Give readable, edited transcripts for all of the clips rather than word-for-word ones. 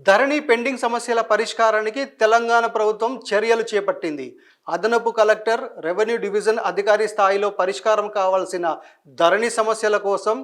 ధరణి pending సమస్యల పరిష్కారానికి తెలంగాణ ప్రభుత్వం చర్యలు చేపట్టింది. అదనపు కలెక్టర్, రెవెన్యూ డివిజన్ అధికారి స్థాయిలో పరిష్కారం కావాల్సిన ధరణి సమస్యల కోసం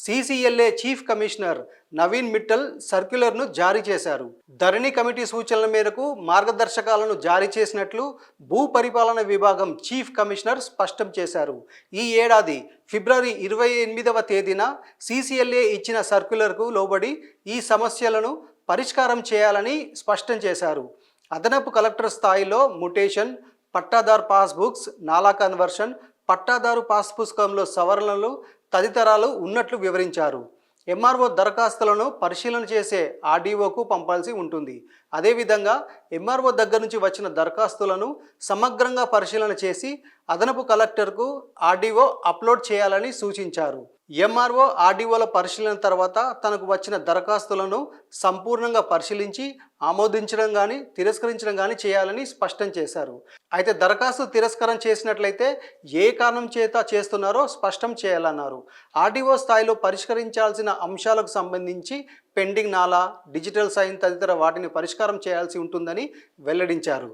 CCLA chief commissioner Naveen Mittal సర్క్యులర్ను జారీ చేశారు. ధరణి కమిటీ సూచనల మేరకు మార్గదర్శకాలను జారీ చేసినట్లు భూ పరిపాలన విభాగం చీఫ్ కమిషనర్ స్పష్టం చేశారు. ఈ ఏడాది ఫిబ్రవరి 28వ తేదీన CCLA ఇచ్చిన సర్క్యులర్కు లోబడి ఈ సమస్యలను పరిష్కారం చేయాలని స్పష్టం చేశారు. అదనపు కలెక్టర్ స్థాయిలో మ్యుటేషన్, పట్టాదారు పాస్బుక్స్, నాలా కన్వర్షన్, పట్టాదారు పాస్ పుస్తకంలో సవరణలు తదితరాలు ఉన్నట్లు వివరించారు. MRO దరఖాస్తులను పరిశీలన చేసే RDOకు పంపాల్సి ఉంటుంది. అదేవిధంగా MRO దగ్గర నుంచి వచ్చిన దరఖాస్తులను సమగ్రంగా పరిశీలన చేసి అదనపు కలెక్టర్కు RDO అప్లోడ్ చేయాలని సూచించారు. MRO RDOల పరిశీలన తర్వాత తనకు వచ్చిన దరఖాస్తులను సంపూర్ణంగా పరిశీలించి ఆమోదించడం కానీ తిరస్కరించడం కానీ చేయాలని స్పష్టం చేశారు. అయితే దరఖాస్తు తిరస్కారం చేసినట్లయితే ఏ కారణం చేత చేస్తున్నారో స్పష్టం చేయాలన్నారు. RDO స్థాయిలో పరిష్కరించాల్సిన అంశాలకు సంబంధించి పెండింగ్ నాలా, డిజిటల్ సైన్ తదితర వాటిని పరిష్కారం చేయాల్సి ఉంటుందని వెల్లడించారు.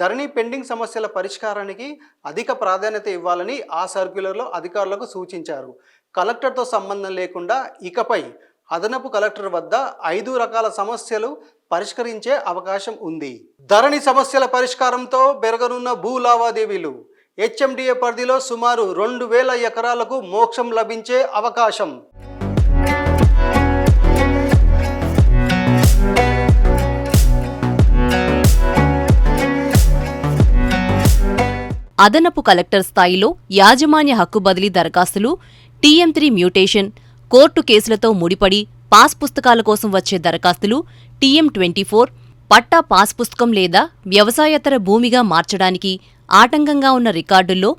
ధరణి పెండింగ్ సమస్యల పరిష్కారానికి అధిక ప్రాధాన్యత ఇవ్వాలని ఆ సర్క్యులర్లో అధికారులకు సూచించారు. కలెక్టర్తో సంబంధం లేకుండా ఇకపై అదనపు కలెక్టర్ వద్ద 5 రకాల సమస్యలు పరిష్కరించే అవకాశం ఉంది. ధరణి సమస్యల పరిష్కారంతో పెరగనున్న భూ లావాదేవీలు. HMDA పరిధిలో సుమారు 2000 ఎకరాలకు మోక్షం లభించే అవకాశం. అదనపు కలెక్టర్ స్థాయిలో యాజమాన్య హక్కు బదిలీ దరఖాస్తులు, TM3 మ్యూటేషన్, కోర్టు కేసులతో ముడిపడి పాస్ పుస్తకాల కోసం వచ్చే దరఖాస్తులు, TM24, పట్టా పాస్ పుస్తకం లేదా వ్యవసాయేతర భూమిగా మార్చడానికి ఆటంకంగా ఉన్న రికార్డుల్లో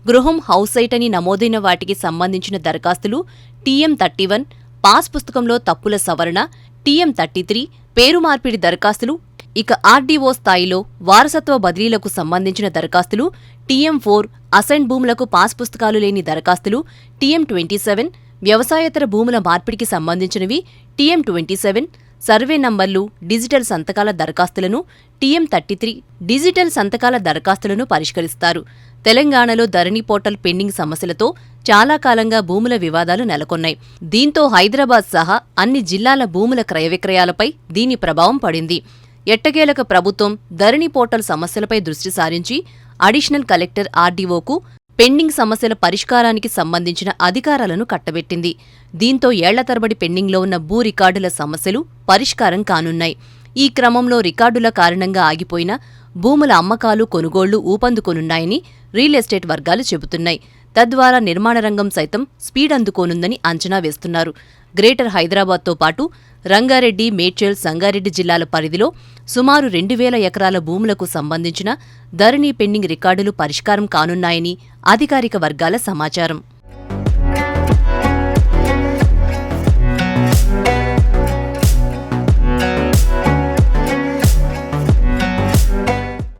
గృహం హౌస్ సైట్ అని నమోదైన వాటికి సంబంధించిన దరఖాస్తులు, TM31, పాస్ పుస్తకంలో తప్పుల సవరణ, TM33, పేరు మార్పిడి దరఖాస్తులు. ఇక RDO స్థాయిలో వారసత్వ బదిలీలకు సంబంధించిన దరఖాస్తులు, TM4, అసైన్ భూములకు పాస్ పుస్తకాలు లేని దరఖాస్తులు, TM27, వ్యవసాయేతర భూముల మార్పిడికి సంబంధించినవి, TM27, సర్వే నంబర్లు, డిజిటల్ సంతకాల దరఖాస్తులను, TM33, డిజిటల్ సంతకాల దరఖాస్తులను పరిష్కరిస్తారు. తెలంగాణలో ధరణి పోర్టల్ పెండింగ్ సమస్యలతో చాలా కాలంగా భూముల వివాదాలు నెలకొన్నాయి. దీంతో హైదరాబాద్ సహా అన్ని జిల్లాల భూముల క్రయ విక్రయాలపై దీని ప్రభావం పడింది. ఎట్టకేలకు ప్రభుత్వం ధరణి పోర్టల్ సమస్యలపై దృష్టి సారించి అడిషనల్ కలెక్టర్ RDOకు పెండింగ్ సమస్యల పరిష్కారానికి సంబంధించిన అధికారాలను కట్టబెట్టింది. దీంతో ఏళ్ల తరబడి పెండింగ్లో ఉన్న భూ రికార్డుల సమస్యలు పరిష్కారం కానున్నాయి. ఈ క్రమంలో రికార్డుల కారణంగా ఆగిపోయిన భూముల అమ్మకాలు, కొనుగోళ్లు ఊపందుకోనున్నాయని రియల్ ఎస్టేట్ వర్గాలు చెబుతున్నాయి. తద్వారా నిర్మాణ రంగం సైతం స్పీడ్ అందుకోనుందని అంచనా వేస్తున్నారు. గ్రేటర్ హైదరాబాద్తో పాటు రంగారెడ్డి, మేడ్చల్, సంగారెడ్డి జిల్లాల పరిధిలో సుమారు 2000 ఎకరాల భూములకు సంబంధించిన ధరణి పెండింగ్ రికార్డులు పరిష్కారం కానున్నాయని అధికారిక వర్గాల సమాచారం.